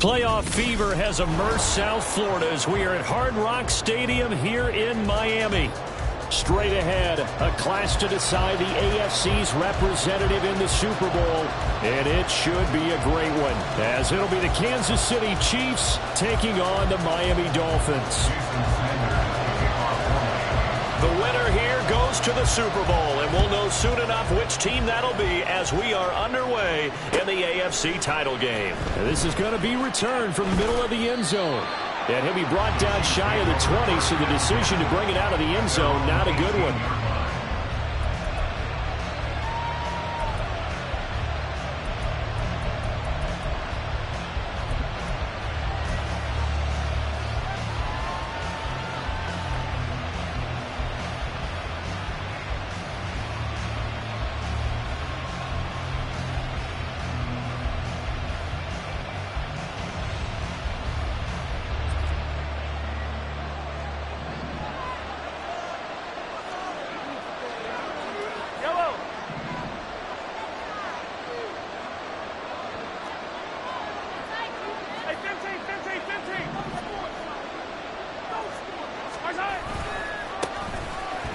Playoff fever has immersed South Florida as we are at Hard Rock Stadium here in Miami. Straight ahead, a clash to decide the AFC's representative in the Super Bowl. And it should be a great one, as it'll be the Kansas City Chiefs taking on the Miami Dolphins. The winner here goes to the Super Bowl, and we'll know soon enough which team that'll be as we are underway in the AFC title game. And this is going to be returned from the middle of the end zone. And he'll be brought down shy of the 20, so the decision to bring it out of the end zone, not a good one.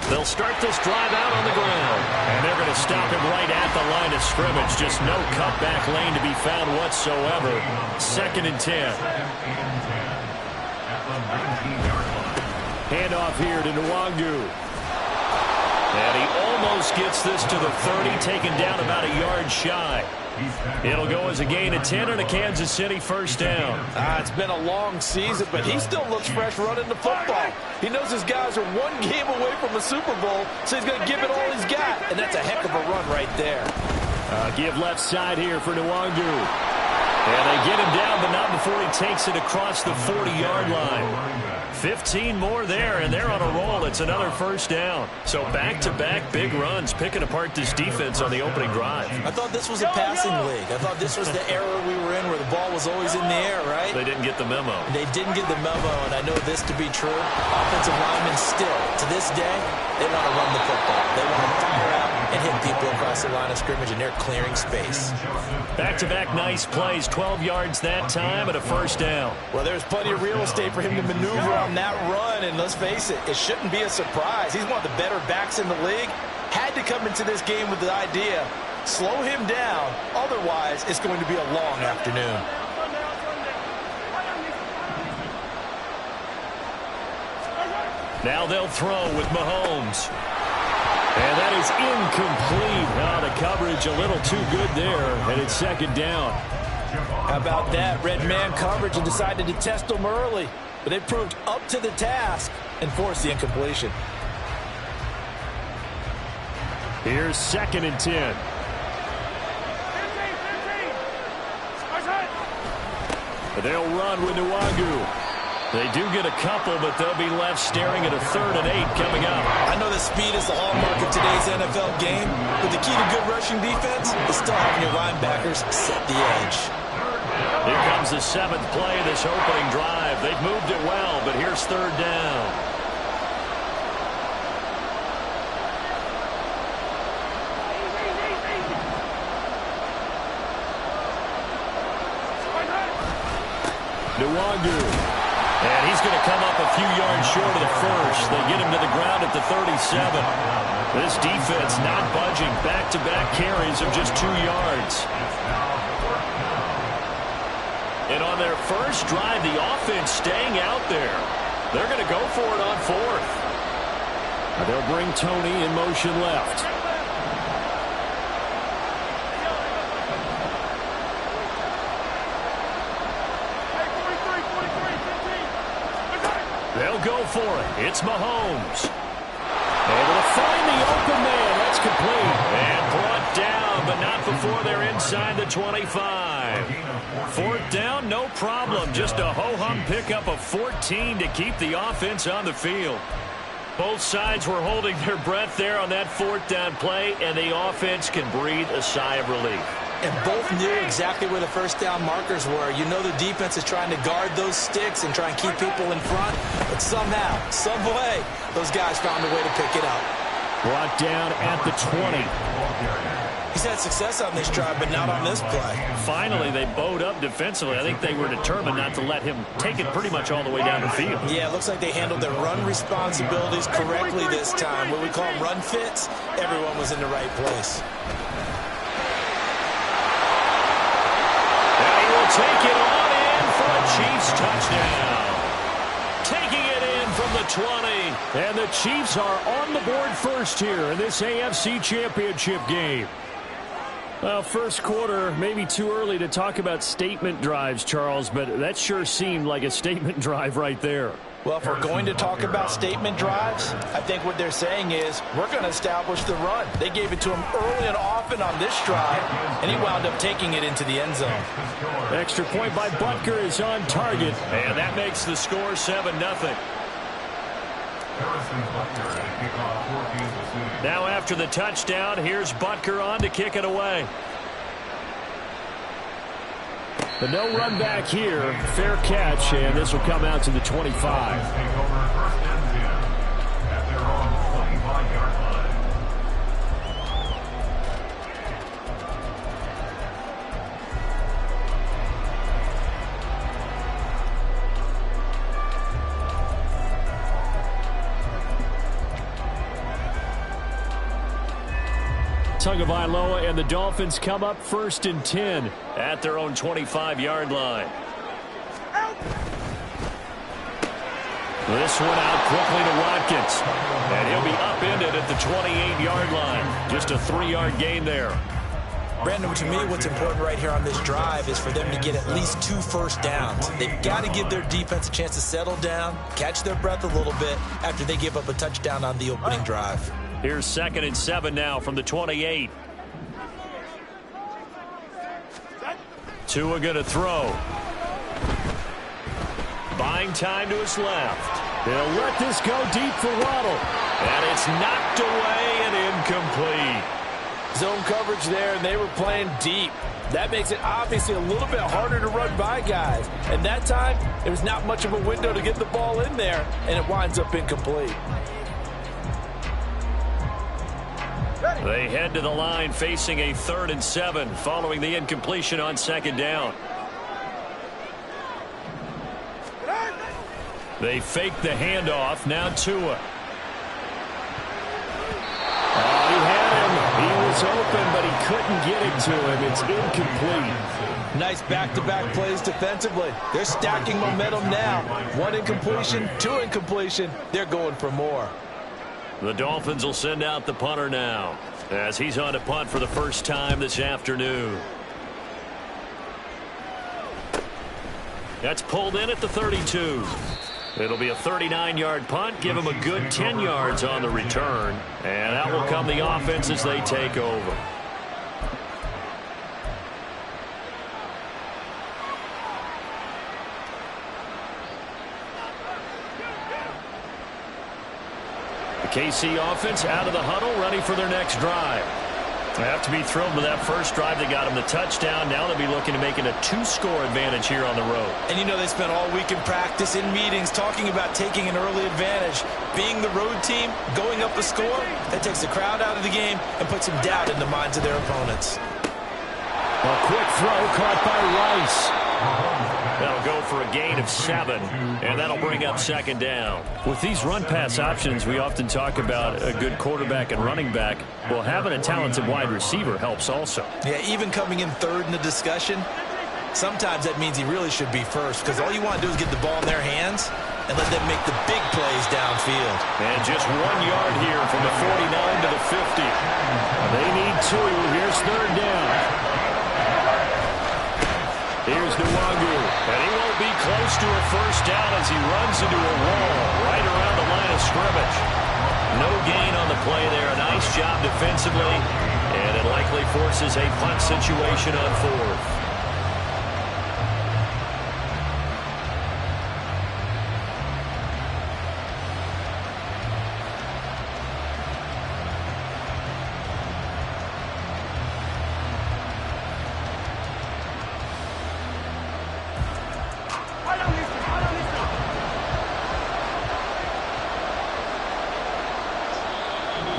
They'll start this drive out on the ground. And they're going to stop him right at the line of scrimmage. Just no cutback lane to be found whatsoever. 2nd and 10. Handoff here to Nwangu. And he almost gets this to the 30, taken down about a yard shy. It'll go as a gain of 10 and a Kansas City first down. It's been a long season, but he still looks fresh running the football. He knows his guys are one game away from a Super Bowl, so he's going to give it all he's got. And that's a heck of a run right there. Give left side here for Nwangu. And they get him down, but not before he takes it across the 40-yard line. 15 more there, and they're on a roll. It's another first down. So back-to-back big runs, picking apart this defense on the opening drive. I thought this was a passing league. I thought this was the era we were in where the ball was always in the air, right? They didn't get the memo. They didn't get the memo, and I know this to be true. Offensive linemen still, to this day, they want to run the football. They want to fire out and hit people across the line of scrimmage, and they're clearing space. Back-to-back nice plays, 12 yards that time and a first down. Well, there's plenty of real estate for him to maneuver on that run, and let's face it, it shouldn't be a surprise. He's one of the better backs in the league. Had to come into this game with the idea, slow him down, otherwise it's going to be a long afternoon. Now they'll throw with Mahomes. And that is incomplete. The coverage a little too good there, and it's 2nd down. How about that? Red man coverage and decided to test them early. But they proved up to the task and forced the incompletion. Here's 2nd and 10. They'll run with Nwangu. They do get a couple, but they'll be left staring at a 3rd and 8 coming up. I know that speed is the hallmark of today's NFL game, but the key to good rushing defense is still having your linebackers set the edge. Here comes the 7th play of this opening drive. They've moved it well, but here's 3rd down. Nwangu. And he's going to come up a few yards short of the first. They get him to the ground at the 37. This defense not budging. Back-to-back carries of just 2 yards. And on their first drive, the offense staying out there. They're going to go for it on 4th. They'll bring Tony in motion left. They'll go for it. It's Mahomes. Able to find the open man. That's complete. And brought down, but not before they're inside the 25. 4th down, no problem. Just a ho-hum pickup of 14 to keep the offense on the field. Both sides were holding their breath there on that 4th down play, and the offense can breathe a sigh of relief. And both knew exactly where the first down markers were. You know the defense is trying to guard those sticks and try and keep people in front. But somehow, some way, those guys found a way to pick it up. Brought down at the 20. He's had success on this drive, but not on this play. Finally, they bowed up defensively. I think they were determined not to let him take it pretty much all the way down the field. Yeah, it looks like they handled their run responsibilities correctly this time. What we call them run fits, everyone was in the right place. And he will take it on in for a Chiefs touchdown. Taking it in from the 20. And the Chiefs are on the board first here in this AFC Championship game. Well, first quarter, maybe too early to talk about statement drives, Charles, but that sure seemed like a statement drive right there. Well, if we're going to talk about statement drives, I think what they're saying is we're going to establish the run. They gave it to him early and often on this drive, and he wound up taking it into the end zone. Extra point by Butker is on target, and that makes the score 7-0. Now after the touchdown, here's Butker on to kick it away. But no run back here. Fair catch, and this will come out to the 25. Tagovailoa and the Dolphins come up 1st and 10 at their own 25-yard line. This one out quickly to Watkins. And he'll be upended at the 28-yard line. Just a 3-yard gain there. Brandon, to me, what's important right here on this drive is for them to get at least 2 first downs. They've got to give their defense a chance to settle down, catch their breath a little bit after they give up a touchdown on the opening drive. Here's 2nd and 7 now from the 28. Tua going to throw. Buying time to his left. They'll let this go deep for Waddle. And it's knocked away and incomplete. Zone coverage there, and they were playing deep. That makes it obviously a little bit harder to run by guys. And that time, there was not much of a window to get the ball in there, and it winds up incomplete. They head to the line facing a 3rd and 7 following the incompletion on 2nd down. They fake the handoff. Now Tua. Oh, he had him. He was open, but he couldn't get it to him. It's incomplete. Nice back-to-back plays defensively. They're stacking momentum now. 1 incompletion, 2 incompletion. They're going for more. The Dolphins will send out the punter now as he's on to punt for the first time this afternoon. That's pulled in at the 32. It'll be a 39-yard punt. Give him a good 10 yards on the return. And that will come the offense as they take over. KC offense out of the huddle, ready for their next drive. They have to be thrilled with that first drive. They got them the touchdown. Now they'll be looking to make it a 2-score advantage here on the road. And you know they spent all week in practice, in meetings, talking about taking an early advantage. Being the road team, going up a score, that takes the crowd out of the game and puts some doubt in the minds of their opponents. A quick throw caught by Rice. That'll go for a gain of 7, and that'll bring up 2nd down. With these run-pass options, we often talk about a good quarterback and running back. Well, having a talented wide receiver helps also. Yeah, even coming in 3rd in the discussion, sometimes that means he really should be first, because all you want to do is get the ball in their hands and let them make the big plays downfield. And just 1 yard here from the 49 to the 50. They need 2. Here's 3rd down. Here's Nwangu, and he won't be close to a first down as he runs into a wall right around the line of scrimmage. No gain on the play there. A nice job defensively, and it likely forces a punt situation on 4th.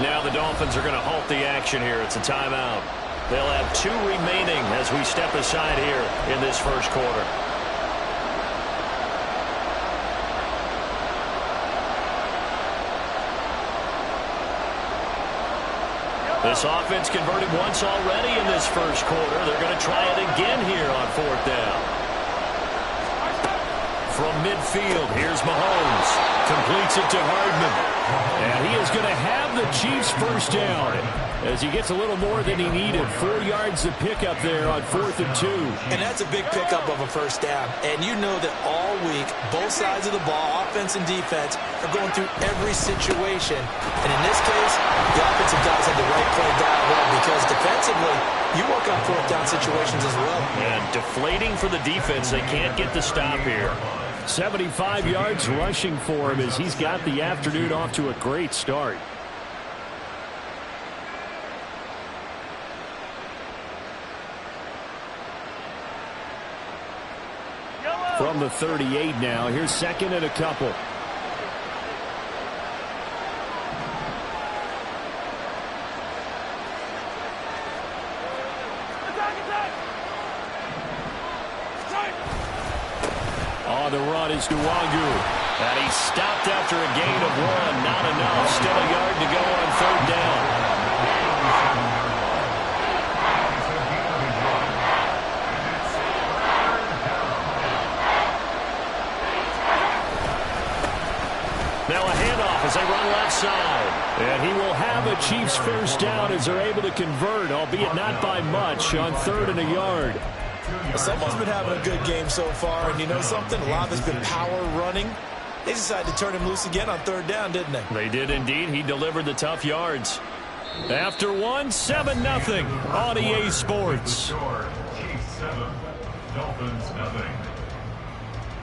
Now the Dolphins are going to halt the action here. It's a timeout. They'll have 2 remaining as we step aside here in this first quarter. This offense converted once already in this first quarter. They're going to try it again here on 4th down. From midfield, here's Mahomes. Completes it to Hardman. And he is going to have the Chiefs first down as he gets a little more than he needed. 4 yards to pick up there on 4th and 2. And that's a big pickup of a first down. And you know that all week, both sides of the ball, offense and defense, are going through every situation. And in this case, the offensive guys had the right play dialed up because defensively, you work on 4th down situations as well. And deflating for the defense. They can't get the stop here. 75 yards rushing for him as he's got the afternoon off to a great start. From the 38 now, here's 2nd and a couple. On the run is Nwangu. And he stopped after a gain of 1. Not enough. Still a yard to go on 3rd down. Now a handoff as they run left side. And he will have a Chiefs first down as they're able to convert, albeit not by much, on 3rd and a yard. Someone's been having a good game so far, and you know something? A lot of it's been power running. They decided to turn him loose again on 3rd down, didn't they? They did indeed. He delivered the tough yards. After 1, 7-0 on EA Sports.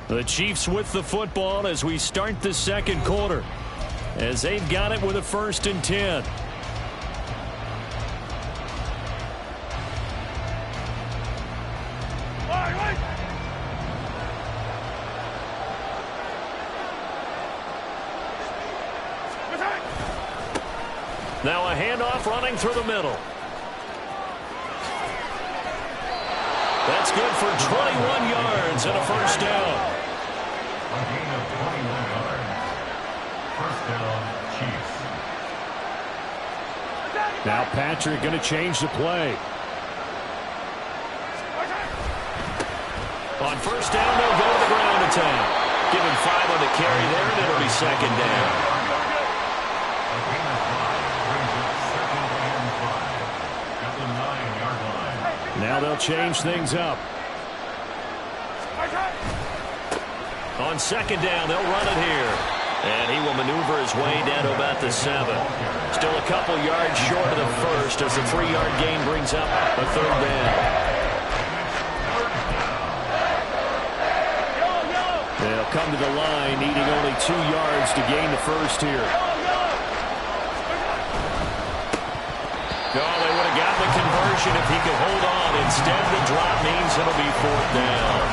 The Chiefs with the football as we start the second quarter, as they've got it with a 1st and 10. Now a handoff running through the middle. That's good for 21 yards and a first down. A gain of 21 yards. First down, Chiefs. Now Patrick going to change the play. On first down, they'll go to the ground attack. Give him 5 on the carry there, and it'll be 2nd down. Now they'll change things up. On 2nd down, they'll run it here. And he will maneuver his way down to about the 7. Still a couple yards short of the first as the 3-yard gain brings up a 3rd down. They'll come to the line, needing only 2 yards to gain the first here. Oh, they would have got the conversion if he could hold on. Instead, the drop means it'll be 4th down.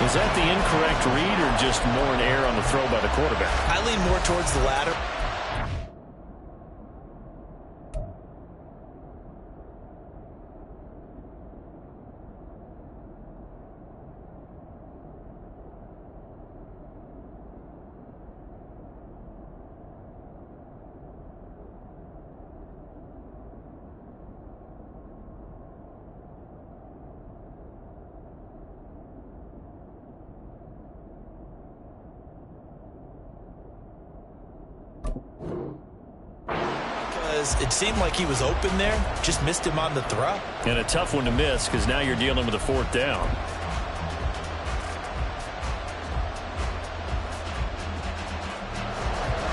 Was that the incorrect read or just more an error on the throw by the quarterback? I lean more towards the latter. It seemed like he was open there, just missed him on the throw. And a tough one to miss because now you're dealing with a 4th down.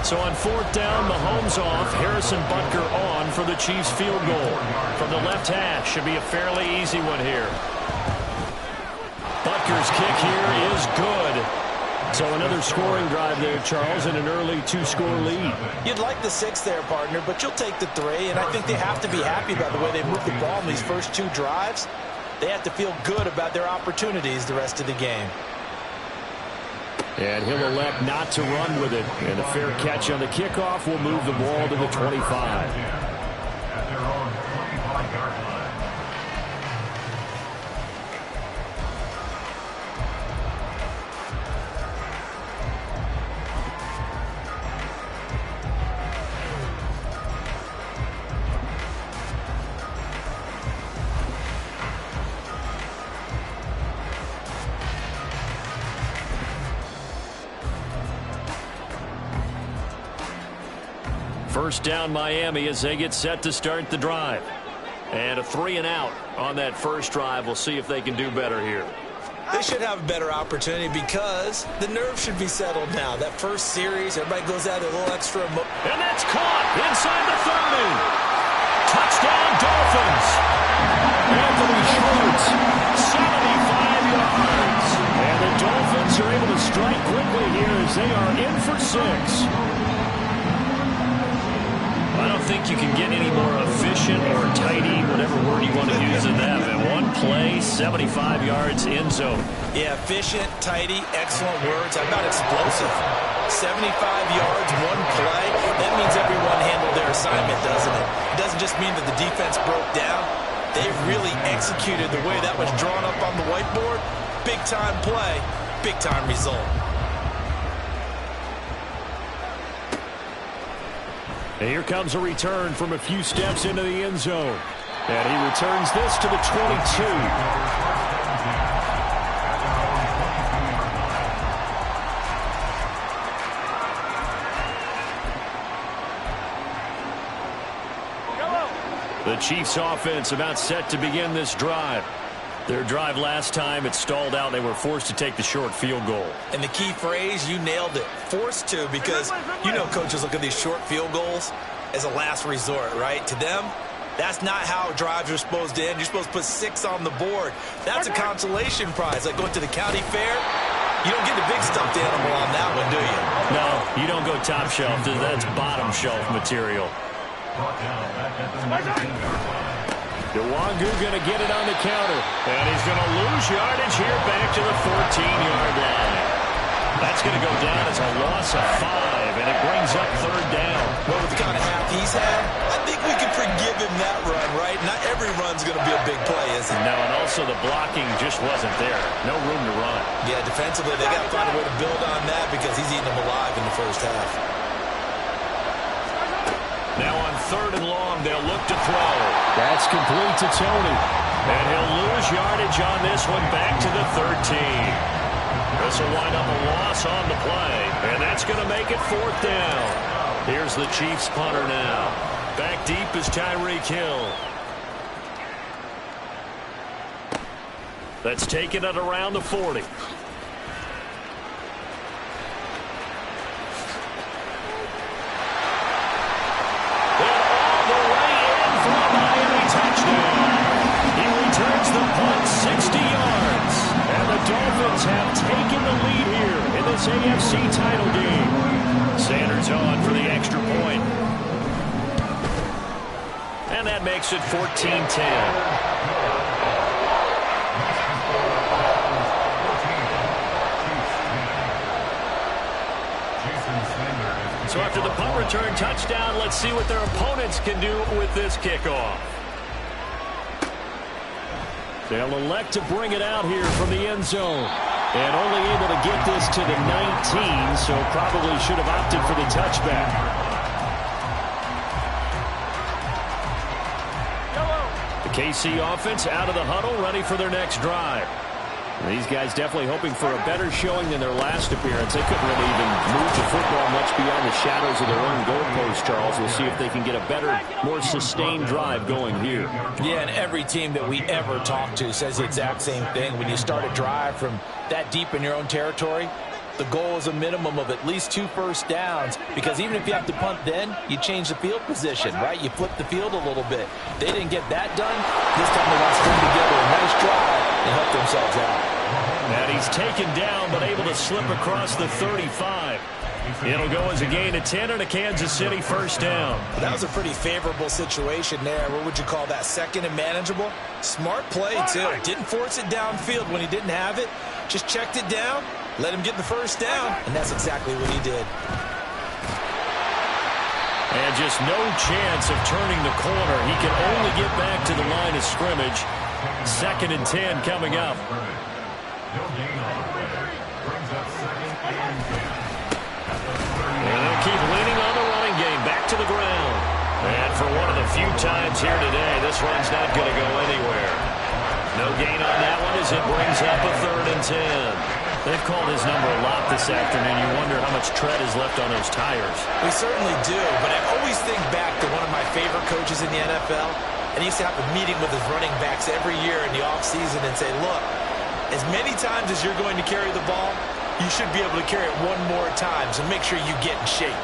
So on 4th down, Mahomes off, Harrison Butker on for the Chiefs field goal. From the left hash, should be a fairly easy one here. Butker's kick here is good. So another scoring drive there, Charles, and an early 2-score lead. You'd like the 6 there, partner, but you'll take the 3, and I think they have to be happy about the way they moved the ball in these first 2 drives. They have to feel good about their opportunities the rest of the game. And he'll elect not to run with it. And a fair catch on the kickoff will move the ball to the 25. At their own 25-yard line. First down Miami as they get set to start the drive. And a 3-and-out on that first drive. We'll see if they can do better here. They should have a better opportunity because the nerves should be settled now. That first series, everybody goes out a little extra. And that's caught inside the 30. Touchdown Dolphins. Anthony Schwartz, 75 yards. And the Dolphins are able to strike quickly here as they are in for 6. I don't think you can get any more efficient or tidy, whatever word you want to use in that. In one play, 75 yards in zone. Yeah, efficient, tidy, excellent words. How about explosive? 75 yards, one play. That means everyone handled their assignment, doesn't it? It doesn't just mean that the defense broke down. They really executed the way that was drawn up on the whiteboard. Big-time play, big-time result. And here comes a return from a few steps into the end zone. And he returns this to the 22. The Chiefs offense about set to begin this drive. Their drive last time, it stalled out. They were forced to take the short field goal. And the key phrase, you nailed it. Forced to, because you know coaches look at these short field goals as a last resort, right? To them, that's not how drives are supposed to end. You're supposed to put 6 on the board. That's a consolation prize. Like going to the county fair, you don't get the big stuffed animal on that one, do you? No, you don't go top shelf. That's bottom shelf material. Nwangu going to get it on the counter. And he's going to lose yardage here back to the 14-yard line. That's going to go down as a loss of 5, and it brings up 3rd down. Well, with the kind of half he's had, I think we can forgive him that run, right? Not every run's going to be a big play, is it? No, and also the blocking just wasn't there. No room to run. Yeah, defensively, they got to find a way to build on that because he's eating them alive in the first half. Now on 3rd and long, they'll look to throw. That's complete to Tony. And he'll lose yardage on this one back to the 13. This will wind up a loss on the play. And that's going to make it 4th down. Here's the Chiefs punter now. Back deep is Tyreek Hill. That's taken it around the 40. Returns the punt 60 yards. And the Dolphins have taken the lead here in this AFC title game. Sanders on for the extra point. And that makes it 14-10. So after the punt return touchdown, let's see what their opponents can do with this kickoff. They'll elect to bring it out here from the end zone. And only able to get this to the 19, so probably should have opted for the touchback. The KC offense out of the huddle, ready for their next drive. These guys definitely hoping for a better showing than their last appearance. They couldn't really even move the football much beyond the shadows of their own goalpost, Charles. We'll see if they can get a better, more sustained drive going here. Yeah, and every team that we ever talk to says the exact same thing. When you start a drive from that deep in your own territory, the goal is a minimum of at least 2 first downs, because even if you have to punt then, you change the field position, right? You flip the field a little bit. They didn't get that done. This time they want to string together a nice drive and help themselves out. And he's taken down, but able to slip across the 35. It'll go as a gain of 10 and a Kansas City first down. That was a pretty favorable situation there. What would you call that? 2nd and manageable? Smart play, too. Didn't force it downfield when he didn't have it. Just checked it down, let him get the first down, and that's exactly what he did. And just no chance of turning the corner. He can only get back to the line of scrimmage. 2nd and 10 coming up. And they'll keep leaning on the running game. Back to the ground. And for one of the few times here today, this run's not going to go anywhere. No gain on that one as it brings up a 3rd and 10. They've called his number a lot this afternoon. You wonder how much tread is left on those tires. We certainly do, but I always think back to one of my favorite coaches in the NFL, and he used to have a meeting with his running backs every year in the offseason and say, look, as many times as you're going to carry the ball, you should be able to carry it one more time, so make sure you get in shape.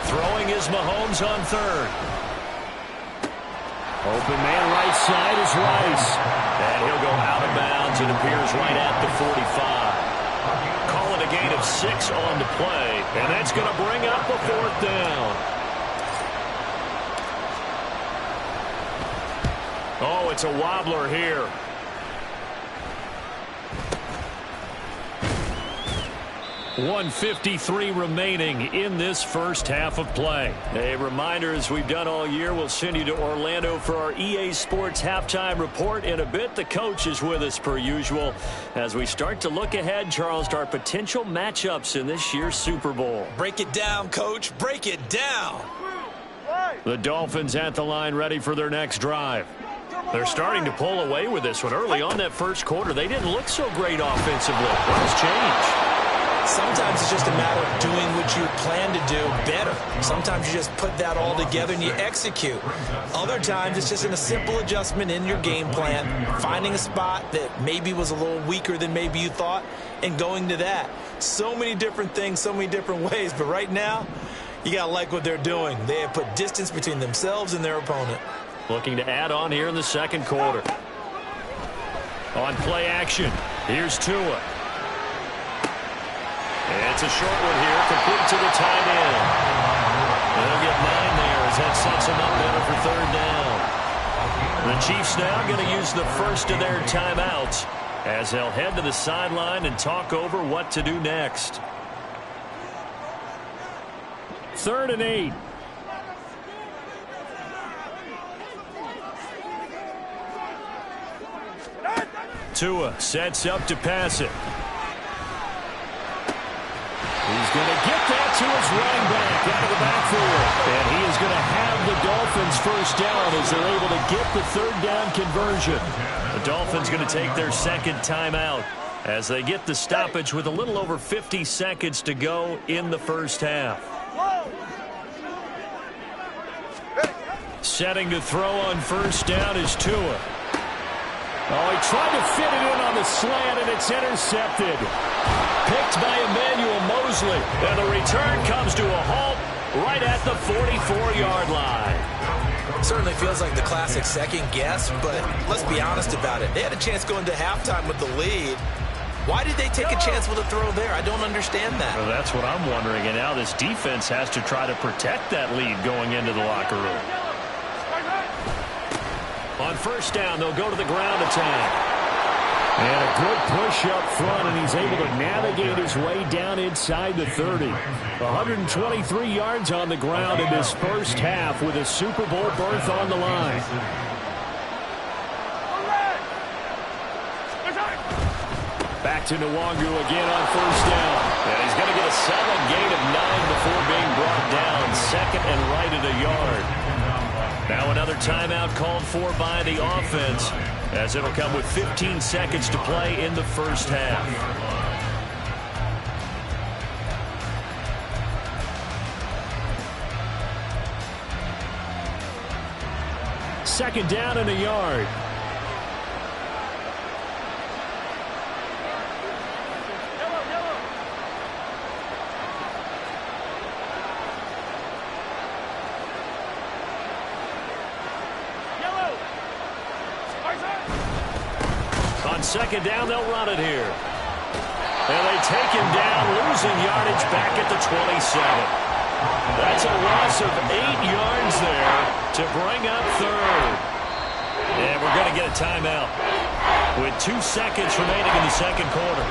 Throwing is Mahomes on third. Open man right side is Rice. And he'll go out of bounds. It appears right at the 45. Call it a gain of 6 on the play. And that's going to bring up a 4th down. Oh, it's a wobbler here. 1:53 remaining in this first half of play. A reminder, as we've done all year, we'll send you to Orlando for our EA Sports halftime report in a bit. The coach is with us per usual as we start to look ahead, Charles, to our potential matchups in this year's Super Bowl. Break it down, Coach. Break it down. The Dolphins at the line ready for their next drive. They're starting to pull away with this one. Early on that first quarter, they didn't look so great offensively. What has changed? Sometimes it's just a matter of doing what you plan to do better. Sometimes you just put that all together and you execute. Other times it's just in a simple adjustment in your game plan, finding a spot that maybe was a little weaker than maybe you thought, and going to that. So many different things, so many different ways, but right now, you got to like what they're doing. They have put distance between themselves and their opponent. Looking to add on here in the second quarter. On play action, here's Tua. It's a short one here, complete to the tight end. They'll get 9 there as that sets them up better for 3rd down. The Chiefs now going to use the first of their timeouts as they'll head to the sideline and talk over what to do next. 3rd and 8. Tua sets up to pass it. He's going to get that to his running back out of the backfield. And he is going to have the Dolphins first down as they're able to get the 3rd down conversion. The Dolphins going to take their second timeout as they get the stoppage with a little over 50 seconds to go in the first half. Setting to throw on first down is Tua. Oh, he tried to fit it in on the slant, and it's intercepted. Picked by Emmanuel Mosley. And the return comes to a halt right at the 44-yard line. Certainly feels like the classic second guess, but let's be honest about it. They had a chance going to halftime with the lead. Why did they take a chance with a throw there? I don't understand that. Well, that's what I'm wondering. And now this defense has to try to protect that lead going into the locker room. On first down, they'll go to the ground attack. And a good push up front, and he's able to navigate his way down inside the 30. 123 yards on the ground in this first half with a Super Bowl berth on the line. Back to Nwangu again on first down. And he's going to get a solid gain of 9 before being brought down. 2nd and right at a yard. Now another timeout called for by the offense, as it'll come with 15 seconds to play in the first half. Second down and a yard. Second down, they'll run it here. And they take him down, losing yardage back at the 27. That's a loss of 8 yards there to bring up 3rd. And we're going to get a timeout with 2 seconds remaining in the second quarter.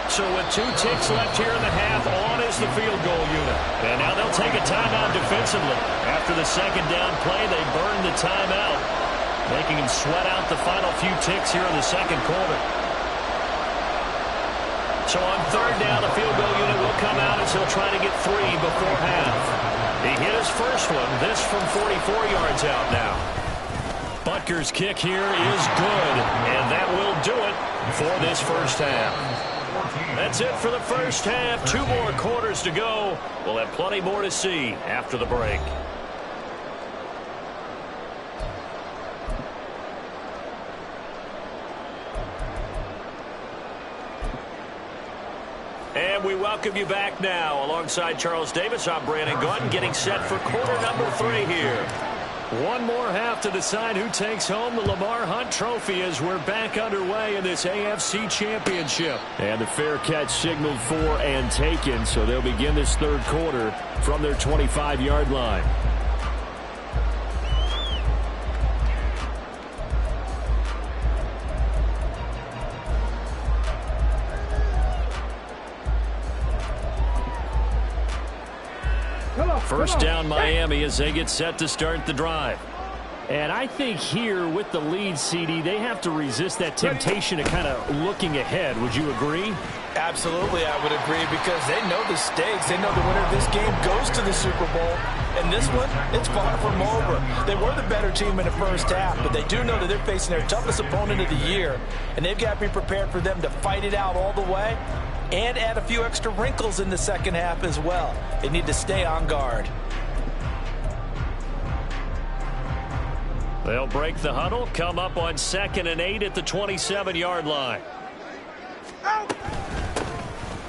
So with 2 ticks left here in the half, on is the field goal unit. And now they'll take a timeout defensively. After the second down play, they burn the timeout, making them sweat out the final few ticks here in the second quarter. So on 3rd down, the field goal unit will will come out as he'll try to get 3 before half. He hit his first one. This from 44 yards out now. Butker's kick here is good, and that will do it for this first half. That's it for the first half. 2 more quarters to go. We'll have plenty more to see after the break. And we welcome you back now. Alongside Charles Davis, I'm Brandon Gunn, getting set for quarter number 3 here. One more half to decide who takes home the Lamar Hunt Trophy as we're back underway in this AFC Championship. And the fair catch signaled for and taken, so they'll begin this third quarter from their 25-yard line. First down Miami as they get set to start the drive. And I think here with the lead, CD, they have to resist that temptation of kind of looking ahead. Would you agree? Absolutely, I would agree, because they know the stakes. They know the winner of this game goes to the Super Bowl. And this one, it's far from over. They were the better team in the first half, but they do know that they're facing their toughest opponent of the year. And they've got to be prepared for them to fight it out all the way and add a few extra wrinkles in the second half as well. They need to stay on guard. They'll break the huddle, come up on 2nd and 8 at the 27-yard line.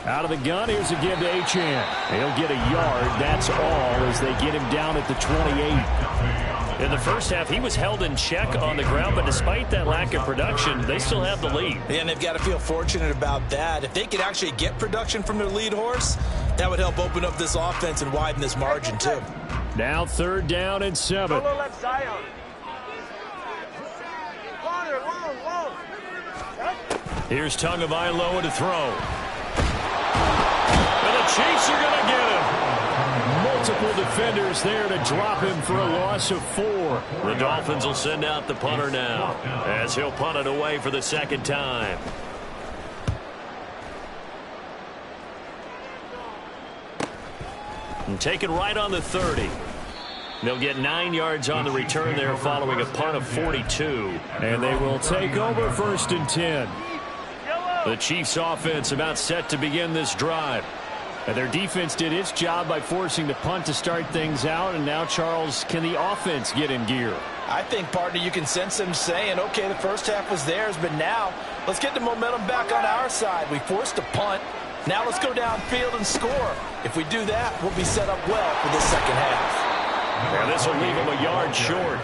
Out of the gun, here's a give to Achane. He'll get a yard, that's all, as they get him down at the 28. In the first half, he was held in check on the ground, but despite that lack of production, they still have the lead. And they've got to feel fortunate about that. If they could actually get production from their lead horse, that would help open up this offense and widen this margin, too. Now 3rd down and 7. Here's Tagovailoa to throw. And the Chiefs are going to get him. Multiple defenders there to drop him for a loss of 4. The Dolphins will send out the punter now as he'll punt it away for the 2nd time. And taken right on the 30. They'll get 9 yards on the return there following a punt of 42. And they will take over 1st and 10. The Chiefs offense about set to begin this drive. And their defense did its job by forcing the punt to start things out. And now, Charles, can the offense get in gear? I think, partner, you can sense them saying, okay, the first half was theirs, but now let's get the momentum back on our side. We forced a punt. Now let's go downfield and score. If we do that, we'll be set up well for the second half. Well, this will leave them a yard short.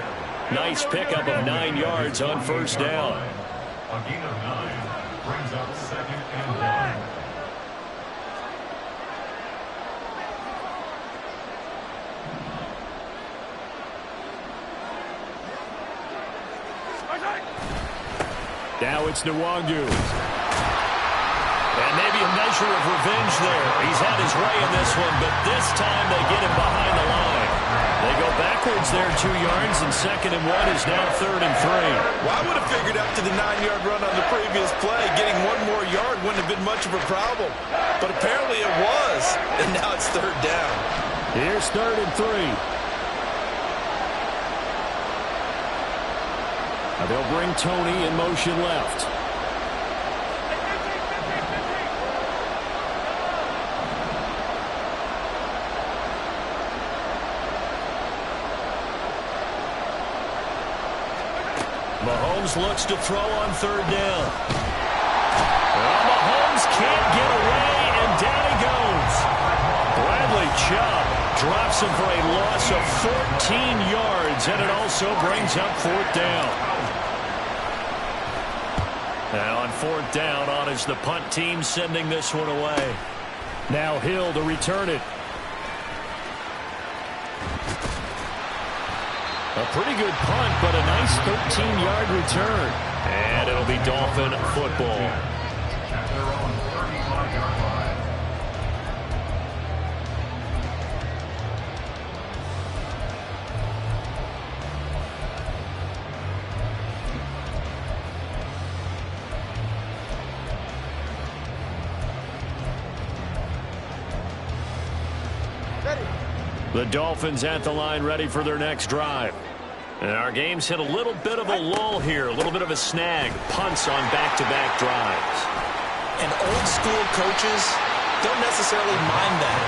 Nice pickup of 9 yards on 1st down. A gain of 9 brings up 2nd and 1. Now it's Nwangu. And maybe a measure of revenge there. He's had his way in this one, but this time they get him behind the line. They go backwards there 2 yards, and 2nd and 1 is now 3rd and 3. Well, I would have figured after the 9-yard run on the previous play, getting 1 more yard wouldn't have been much of a problem. But apparently it was, and now it's 3rd down. Here's 3rd and 3. Now they'll bring Tony in motion left. Mahomes looks to throw on 3rd down. Well, Mahomes can't get away, and down he goes. Bradley Chubb drops him for a loss of 14 yards, and it also brings up 4th down. Now on 4th down, on is the punt team sending this one away. Now Hill to return it. A pretty good punt, but a nice 13-yard return. And it'll be Dolphin football. At their own 35-yard line. The Dolphins at the line ready for their next drive. And our game's hit a little bit of a lull here, a little bit of a snag. Punts on back-to-back drives. And old-school coaches don't necessarily mind that.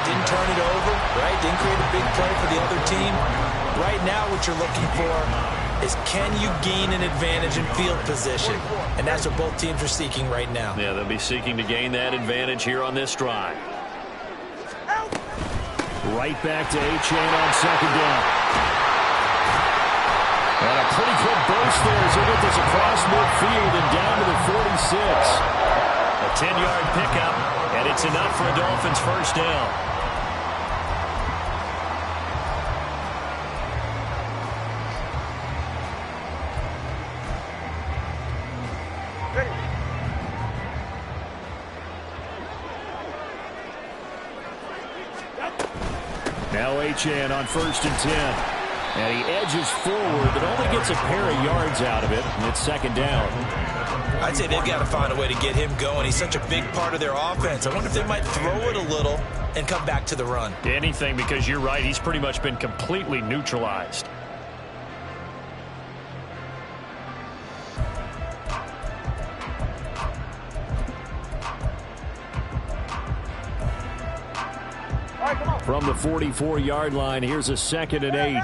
Didn't turn it over, right? Didn't create a big play for the other team. Right now what you're looking for is can you gain an advantage in field position? And that's what both teams are seeking right now. Yeah, they'll be seeking to gain that advantage here on this drive. Right back to Achane on second down. And a pretty quick burst there as he get this across midfield and down to the 46. A 10-yard pickup, and it's enough for a Dolphins first down. Now Achane on 1st and 10. And he edges forward, but only gets a pair of yards out of it, and it's second down. I'd say they've got to find a way to get him going. He's such a big part of their offense. I wonder if they might throw it a little and come back to the run. Anything, because you're right, he's pretty much been completely neutralized. From the 44-yard line, here's a 2nd and 8.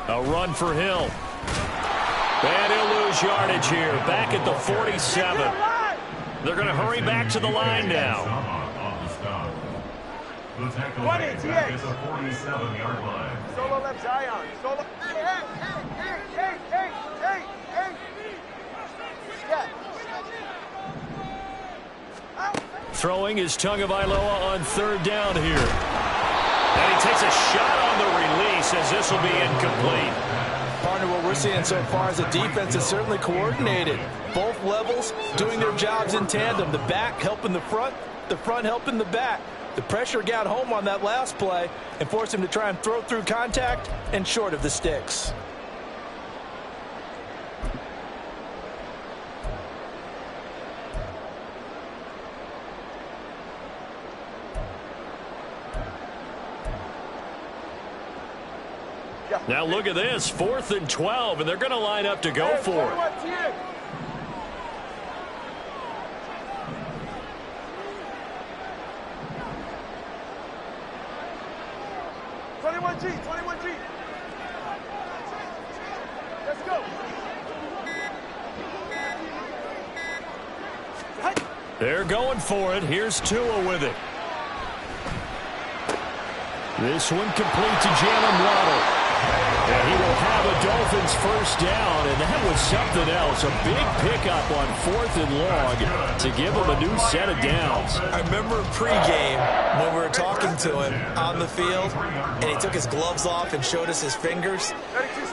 A run for Hill. And he'll lose yardage here. Back at the 47. They're going to hurry back to the line now. The tackle back at the 47-yard line. Solo left Zion. Solo. Hey. Yeah. Throwing is Tagovailoa on 3rd down here. And he takes a shot on the release as this will be incomplete. Partner, what we're seeing so far is the defense is certainly coordinated. Both levels doing their jobs in tandem. The back helping the front helping the back. The pressure got home on that last play and forced him to try and throw through contact and short of the sticks. Now look at this, 4th and 12, and they're going to line up to go for it. 21G. Let's go. They're going for it. Here's Tua with it. This one complete to Jalen Waddle. And he will have a Dolphins first down, and that was something else. A big pickup on 4th and long to give him a new set of downs. I remember pregame when we were talking to him on the field, and he took his gloves off and showed us his fingers.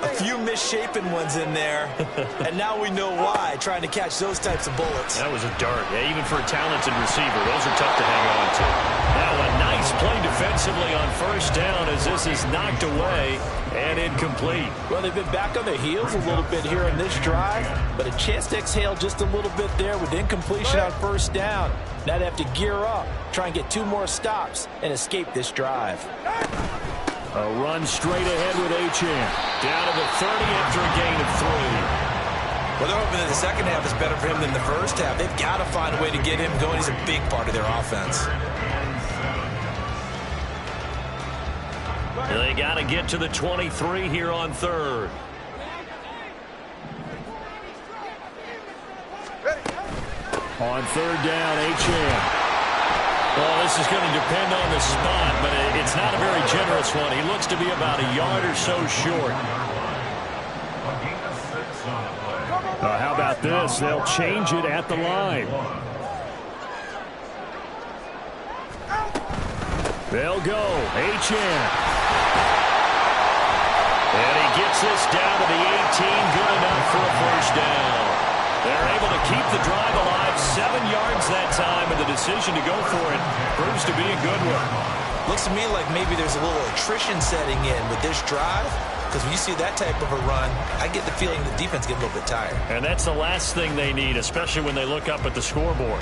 A few misshapen ones in there, and now we know why, trying to catch those types of bullets. That was a dart. Yeah, even for a talented receiver, those are tough to hang on to. Now a nice play defensively on first down as this is knocked away and incomplete. Well, they've been back on their heels a little bit here in this drive, but a chance to exhale just a little bit there with incompletion on first down. Now they have to gear up, try and get 2 more stops, and escape this drive. A run straight ahead with Achane. Down to the 30 after a gain of 3. Well, they're hoping that the second half is better for him than the first half. They've got to find a way to get him going. He's a big part of their offense. They got to get to the 23 here on 3rd. On 3rd down, Achane. Well, this is going to depend on the spot, but it's not a very generous one. He looks to be about a yard or so short. How about this? They'll change it at the line. They'll go. Achane. And he gets this down to the 18, good enough for a first down. They're able to keep the drive alive, 7 yards that time, and the decision to go for it proves to be a good one. Looks to me like maybe there's a little attrition setting in with this drive. Because when you see that type of a run, I get the feeling the defense gets a little bit tired. And that's the last thing they need, especially when they look up at the scoreboard.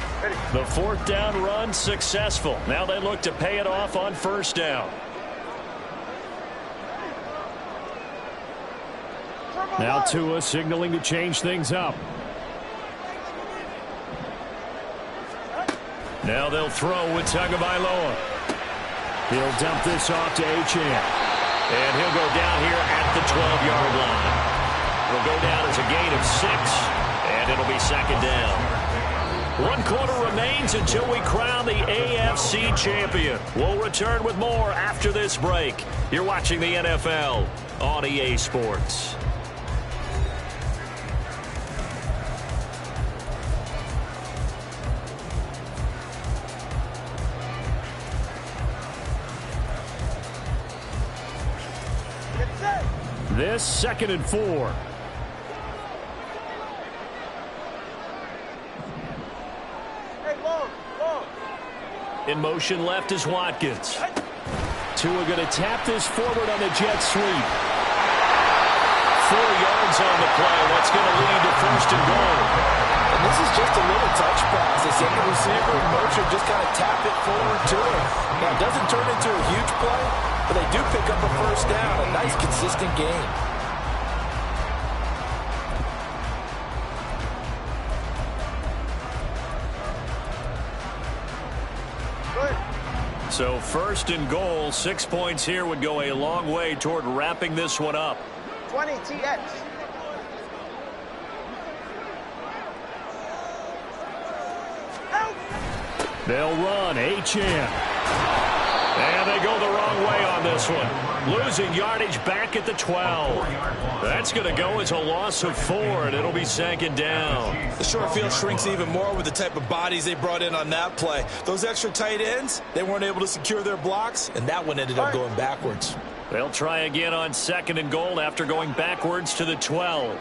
The fourth down run successful. Now they look to pay it off on first down. Now Tua signaling to change things up. Now they'll throw with Tagovailoa. He'll dump this off to Achane. And he'll go down here at the 12-yard line. Will go down as a gain of 6, and it'll be second down. 1 quarter remains until we crown the AFC champion. We'll return with more after this break. You're watching the NFL on EA Sports. This 2nd and 4. In motion left is Watkins. Tua going to tap this forward on the jet sweep. 4 yards on the play. That's going to lead to first and goal. And this is just a little touch pass. They send the receiver in motion, just kind of tap it forward to him. Now, it doesn't turn into a huge play, but they do pick up a first down. A nice, consistent game. So first and goal, 6 points here would go a long way toward wrapping this one up. 20 TX. They'll run. Achane. And they go the wrong way on this one. Losing yardage back at the 12. That's going to go as a loss of 4, and it'll be second down. The short field shrinks even more with the type of bodies they brought in on that play. Those extra tight ends, they weren't able to secure their blocks, and that one ended up going backwards. They'll try again on 2nd and goal after going backwards to the 12.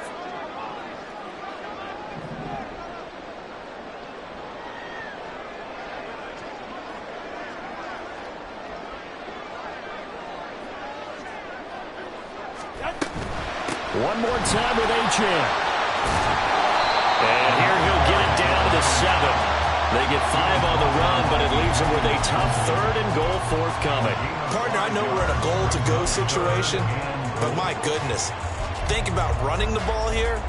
One more time with Achane. And here he'll get it down to the 7. They get 5 on the run, but it leaves them with a tough 3rd and goal forthcoming. Partner, I know we're in a goal-to-go situation, but my goodness, think about running the ball here.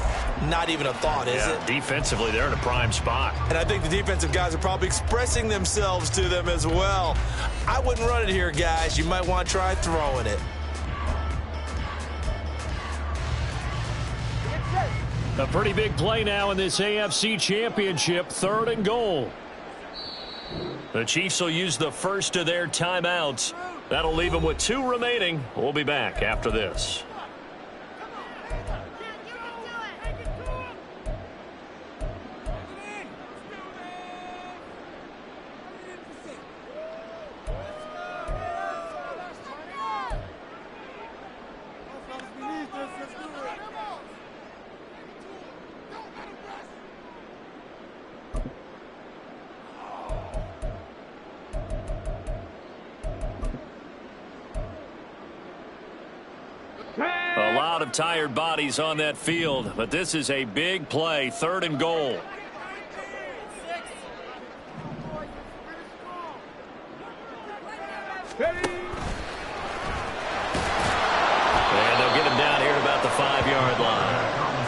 Not even a thought, is it? Defensively, they're in a prime spot. And I think the defensive guys are probably expressing themselves to them as well. I wouldn't run it here, guys. You might want to try throwing it. A pretty big play now in this AFC Championship, 3rd and goal. The Chiefs will use the first of their timeouts. That'll leave them with 2 remaining. We'll be back after this. A lot of tired bodies on that field, but this is a big play, 3rd and goal. And they'll get him down here at about the 5-yard line.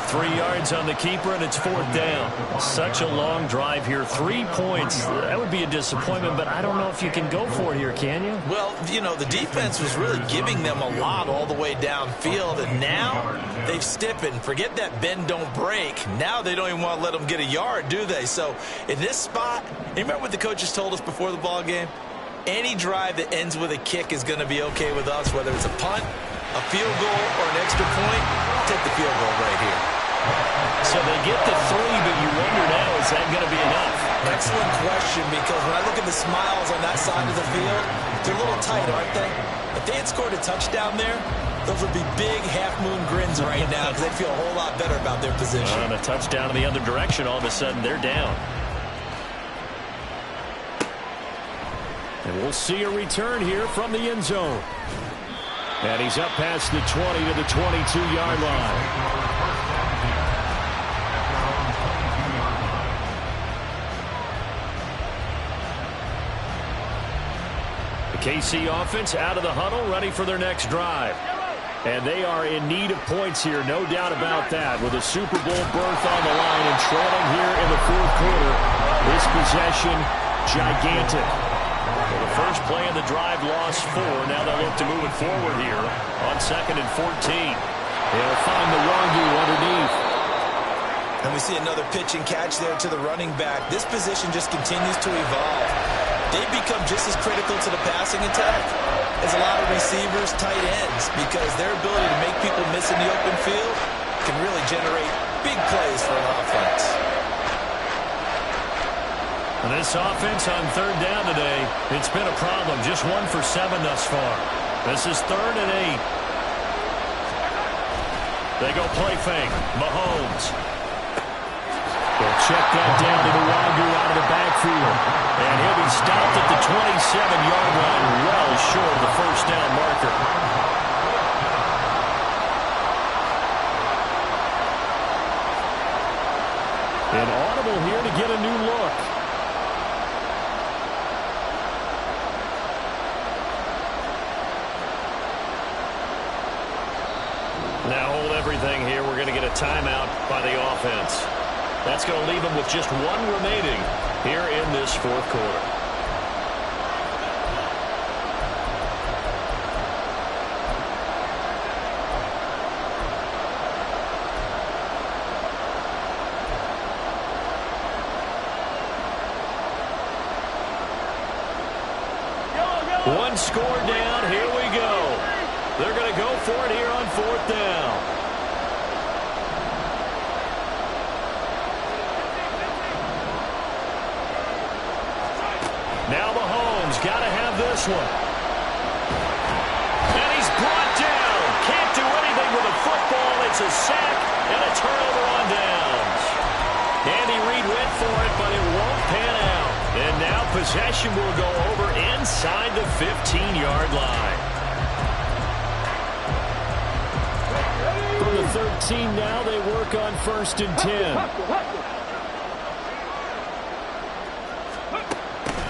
3 yards on the keeper, and it's 4th down. Such a long drive here. 3 points. That would be a disappointment, but I don't know if you can go for it here, can you? Well, you know, the defense was really giving them a lot all the way downfield, and now they've stiffened. Forget that bend, don't break. Now they don't even want to let them get a yard, do they? So in this spot, you remember what the coaches told us before the ball game? Any drive that ends with a kick is going to be okay with us, whether it's a punt, a field goal, or an extra point. Take the field goal right here. So they get the 3, but you wonder now, is that going to be enough? Excellent question, because when I look at the smiles on that side of the field, they're a little tight, aren't they? If they had scored a touchdown there, those would be big half-moon grins right now because they'd feel a whole lot better about their position. On a touchdown in the other direction, all of a sudden they're down. And we'll see a return here from the end zone. And he's up past the 20 to the 22-yard line. KC offense out of the huddle, ready for their next drive. And they are in need of points here, no doubt about that. With a Super Bowl berth on the line and trailing here in the fourth quarter, this possession gigantic. Well, the first play of the drive lost 4. Now they'll look to move it forward here on 2nd and 14. They'll find the Wangu underneath. And we see another pitch and catch there to the running back. This position just continues to evolve. They become just as critical to the passing attack as a lot of receivers, tight ends, because their ability to make people miss in the open field can really generate big plays for an offense. And this offense on 3rd down today, it's been a problem. Just 1 for 7 thus far. This is 3rd and 8. They go play fake. Mahomes. They'll check that down to the Wangu out of the backfield. And he'll be stopped at the 27-yard line, well short of the first down marker. And audible here to get a new look. Now hold everything here. We're going to get a timeout by the offense. That's going to leave them with just 1 remaining here in this fourth quarter. One score down. Here we go. They're going to go for it here on 4th down. Now Mahomes got to have this one. And he's brought down. Can't do anything with a football. It's a sack and a turnover on downs. Andy Reid went for it, but it won't pan out. And now possession will go over inside the 15-yard line. From the 13 now, they work on 1st and 10.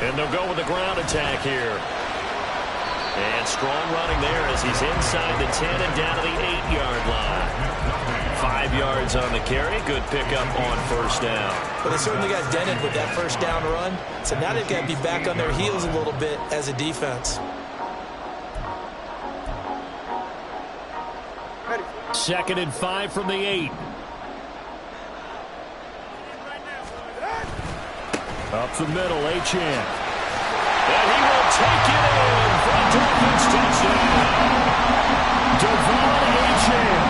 And they'll go with the ground attack here. And strong running there as he's inside the 10 and down to the 8-yard line. 5 yards on the carry. Good pickup on 1st down. But they certainly got dented with that 1st down run. So now they've got to be back on their heels a little bit as a defense. 2nd and 5 from the 8. Up the middle, Achane. And he will take it in for a Dolphins touchdown. Devon Achane,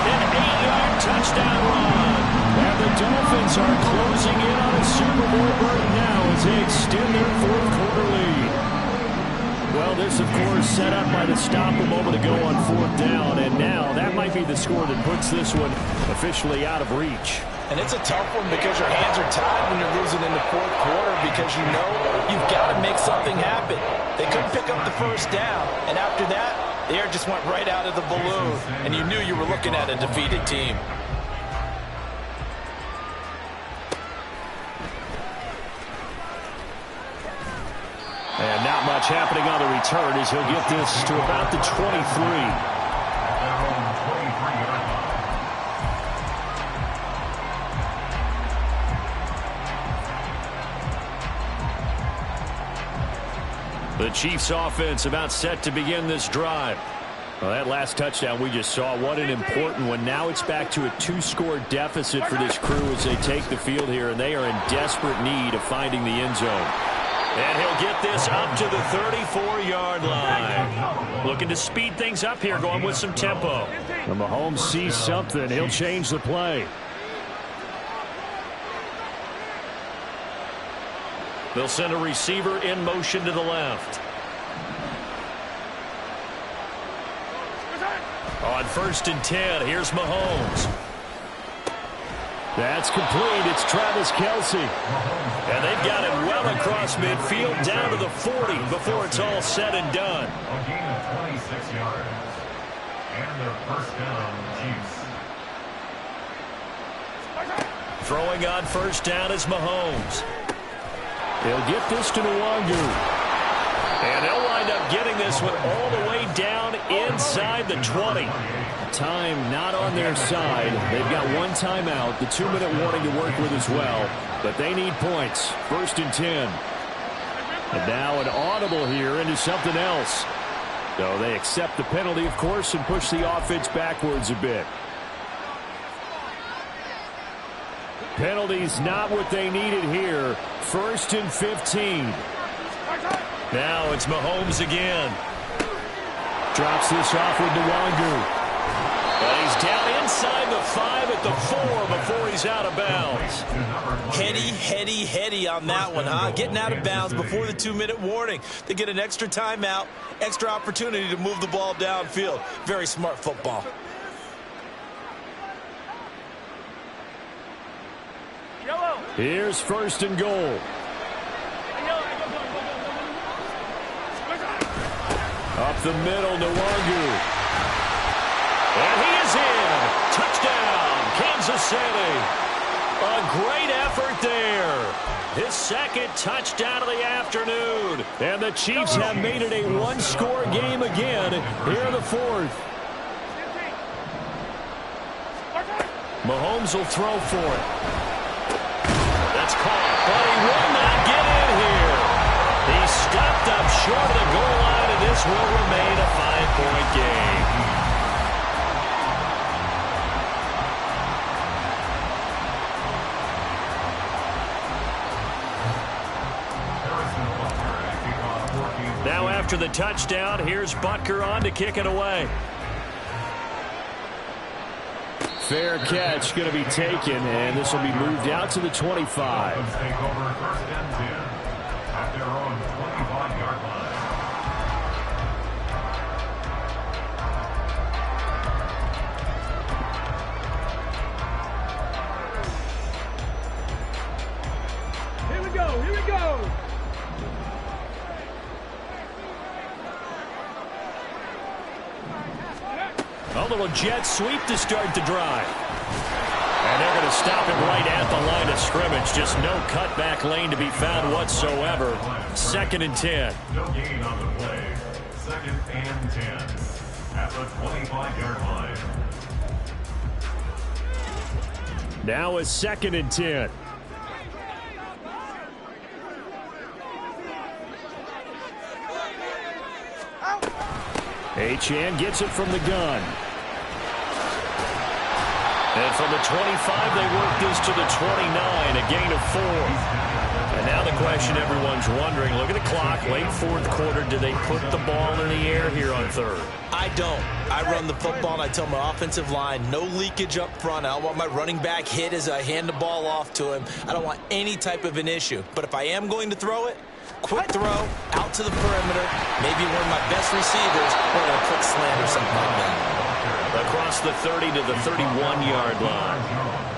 an 8-yard touchdown run. And the Dolphins are closing in on a Super Bowl berth now as they extend their fourth quarter lead. Well, this, of course, set up by the stop a moment ago on 4th down. And now that might be the score that puts this one officially out of reach. And it's a tough one because your hands are tied when you're losing in the fourth quarter because you know you've got to make something happen. They couldn't pick up the 1st down. And after that, the air just went right out of the balloon. And you knew you were looking at a defeated team. And not much happening on the return as he'll get this to about the 23. The Chiefs offense about set to begin this drive. Well, that last touchdown we just saw, what an important one. Now it's back to a 2-score deficit for this crew as they take the field here, and they are in desperate need of finding the end zone. And he'll get this up to the 34-yard line. Looking to speed things up here, going with some tempo. When Mahomes sees something, he'll change the play. They'll send a receiver in motion to the left. On 1st and 10, here's Mahomes. That's complete. It's Travis Kelce. And they've got it well across midfield down to the 40 before it's all said and done. A gain of 26 yards. And their first down, Chiefs. Throwing on first down is Mahomes. He'll get this to Nwangu. And they'll wind up getting this one all the way down inside the 20. Time not on their side. They've got one timeout, the 2-minute warning to work with as well. But they need points. First and 10. And now an audible here into something else. So they accept the penalty, of course, and push the offense backwards a bit. Penalties not what they needed here. First and 15. Now it's Mahomes again. Drops this off with Nwangu. But he's down inside the 5 at the 4 before he's out of bounds. Heady on that one, huh? Getting out of bounds before the 2-minute warning. They get an extra timeout, extra opportunity to move the ball downfield. Very smart football. Here's first and goal. Up the middle, Nwangu. And he is in. Touchdown, Kansas City. A great effort there. His second touchdown of the afternoon. And the Chiefs have made it a one-score game again here in the fourth. Mahomes will throw for it. That's caught, but he will not get in here. He stopped up short of the goal line, and this will remain a 5-point game. Now after the touchdown, here's Butker on to kick it away. Fair catch going to be taken, and this will be moved out to the 25. Take over first and 10 at their own 25-yard line. Here we go, here we go. A little jet sweep to start the drive. And they're going to stop him right at the line of scrimmage. Just no cutback lane to be found whatsoever. Second and 10. No gain on the play. Second and 10 at the 25-yard line. Now a second and 10. Achane gets it from the gun. And from the 25, they work this to the 29, a gain of 4. And now the question everyone's wondering, look at the clock, late fourth quarter, do they put the ball in the air here on third? I don't. I run the football, and I tell my offensive line, no leakage up front. I don't want my running back hit as I hand the ball off to him. I don't want any type of an issue. But if I am going to throw it, quick throw, out to the perimeter, maybe one of my best receivers, or a quick slant or something like that. Across the 30 to the 31-yard line.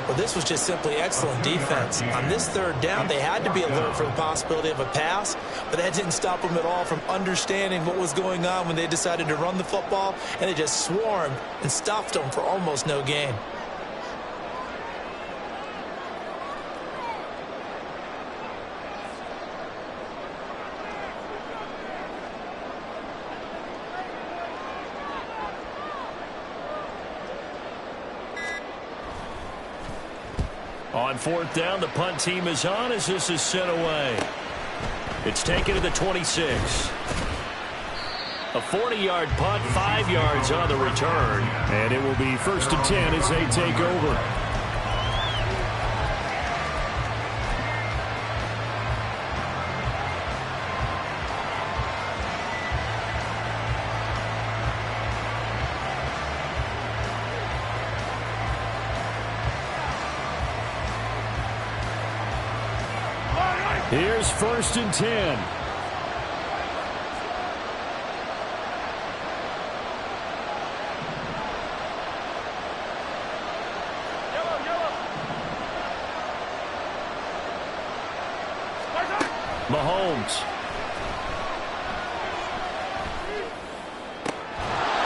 Well, this was just simply excellent defense. On this third down, they had to be alert for the possibility of a pass, but that didn't stop them at all from understanding what was going on when they decided to run the football, and they just swarmed and stuffed them for almost no gain. On fourth down, the punt team is on as this is sent away. It's taken to the 26. A 40-yard punt, 5 yards on the return. And it will be first and 10 as they take over. Here's first and 10. Mahomes.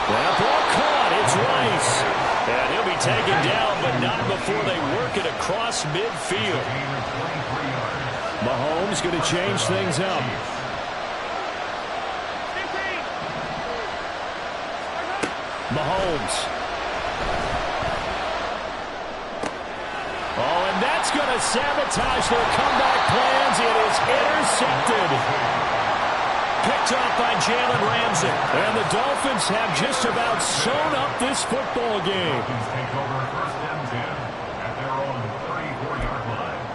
That ball caught. It's Rice. And he'll be taken down, but not before they work it across midfield. Mahomes going to change things up. Mahomes. Oh, and that's going to sabotage their comeback plans. It is intercepted. Picked off by Jalen Ramsey. And the Dolphins have just about sewn up this football game. Take over first and 10 at their own 34-yard line.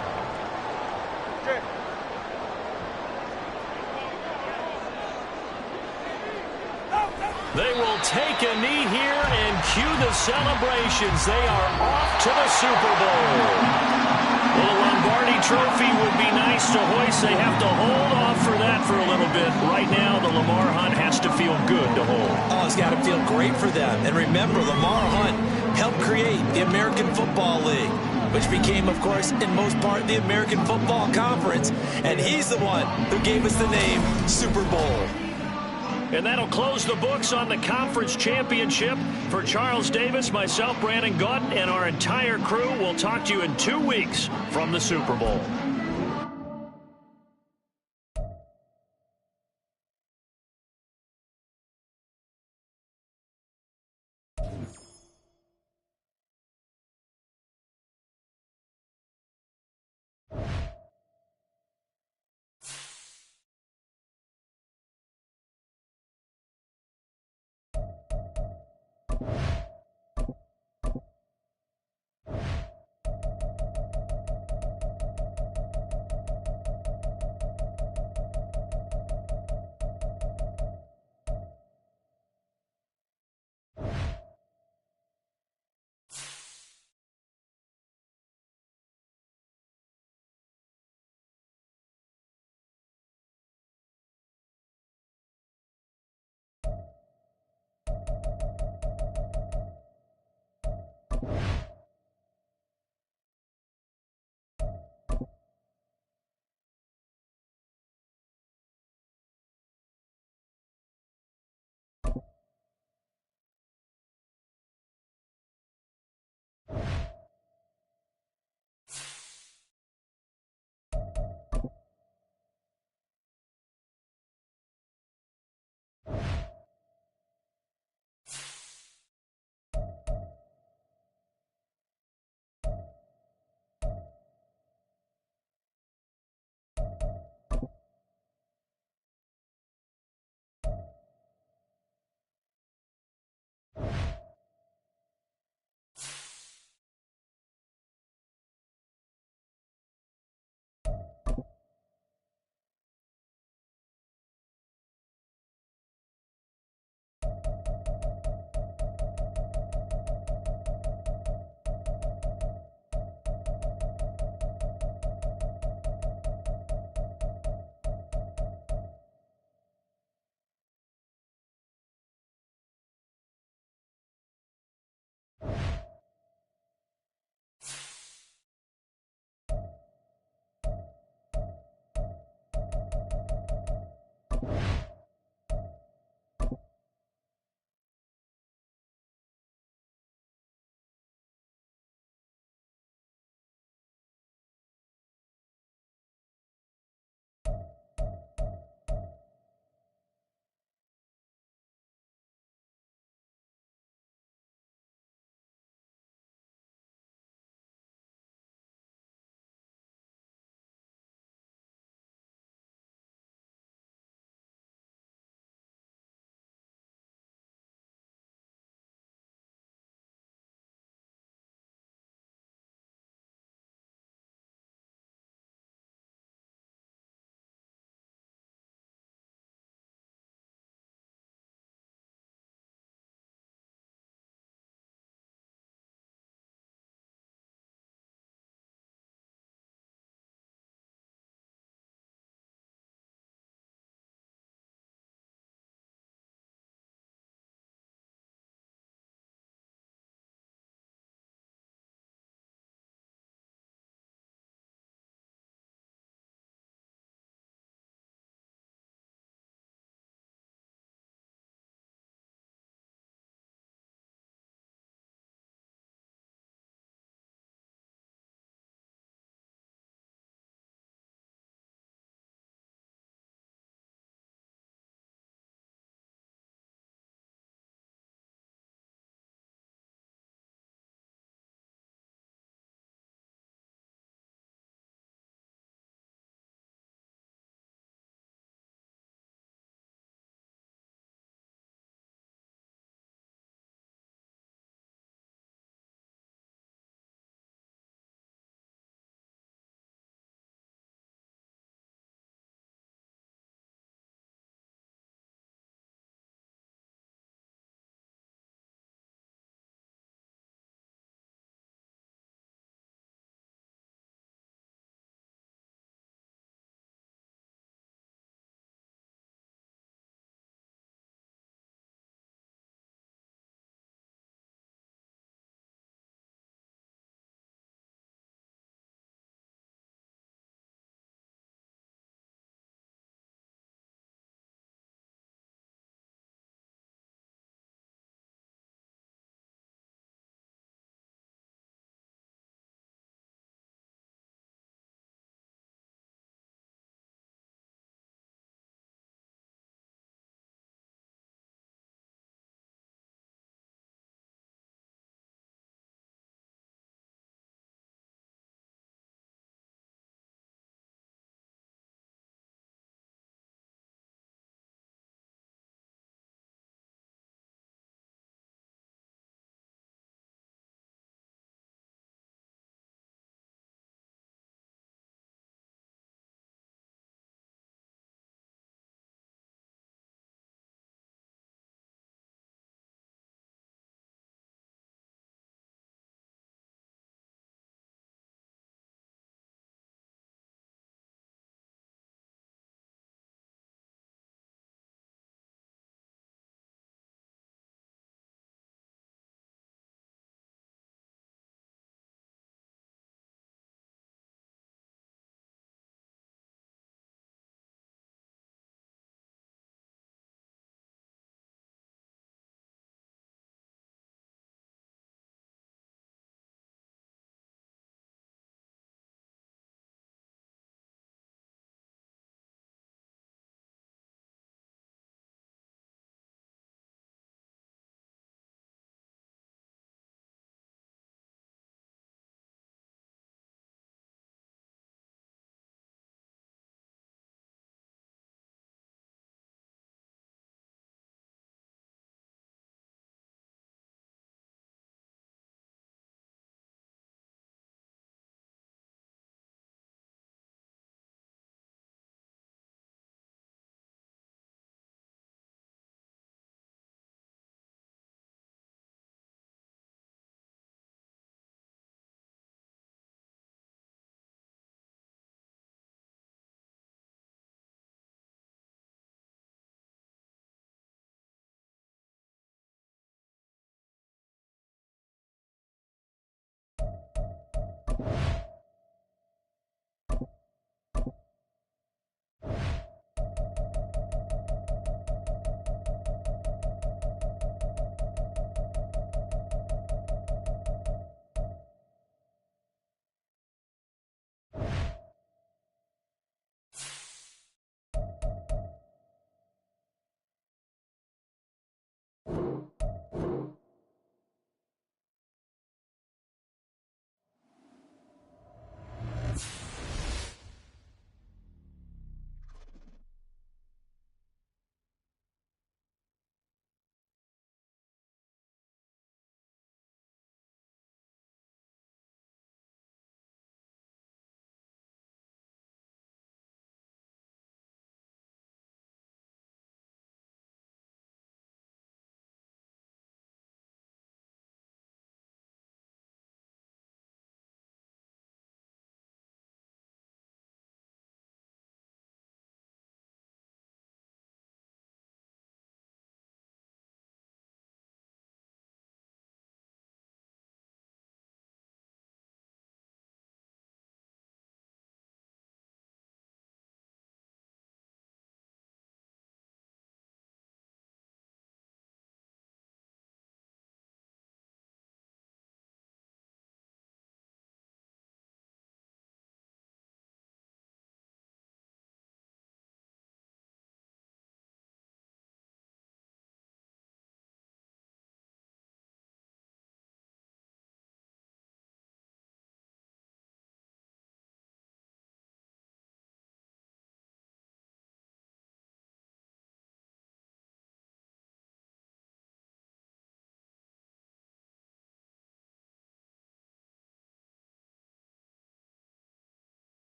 They will take a knee here and cue the celebrations. They are off to the Super Bowl. Well, the Lombardi Trophy would be nice to hoist. They have to hold off for that for a little bit. Right now, the Lamar Hunt has to feel good to hold. Oh, it's got to feel great for them. And remember, Lamar Hunt helped create the American Football League, which became, of course, in most part, the American Football Conference. And he's the one who gave us the name Super Bowl. And that'll close the books on the conference championship. For Charles Davis, myself, Brandon Gaudin, and our entire crew, we'll talk to you in 2 weeks from the Super Bowl.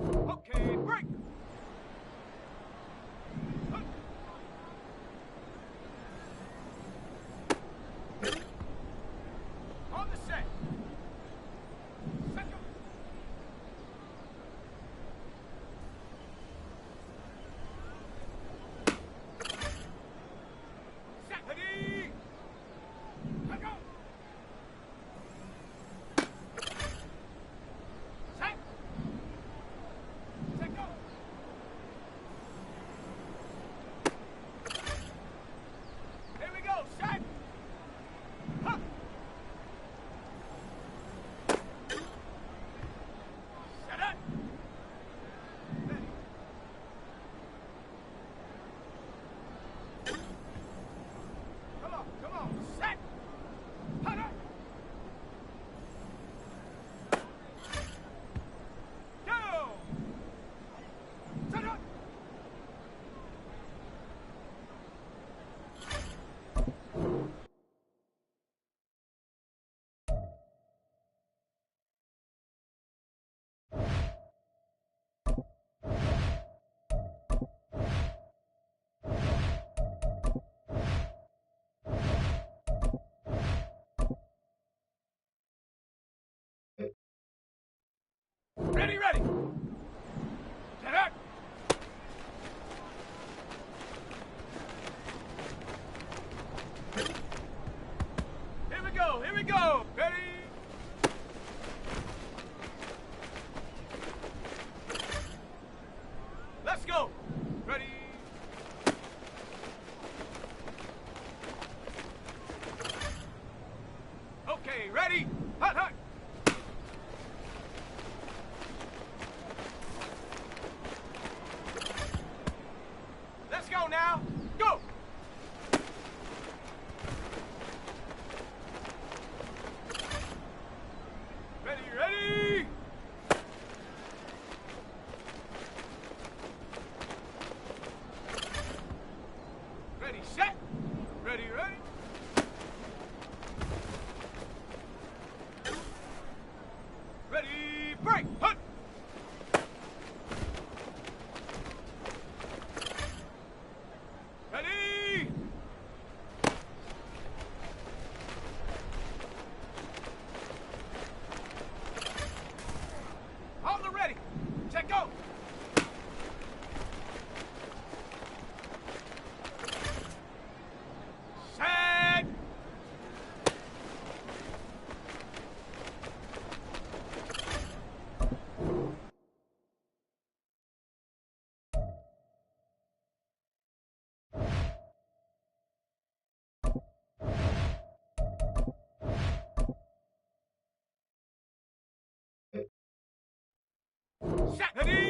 Okay, break. On the set. Second. Set. Ready. Let go. Set. Set go. Here we go. Set. Huh. Set up. Ready. Come on. Set. Hut up. Go. Set up. Ready. Set up. Here we go. Ready. Let's go. Ready. Okay, ready. Hut. Let's go now. Go. Ready. Ready, set. Ready. Ready, break. Hut. Ready. On the ready. Set go. Set. Set. Ready.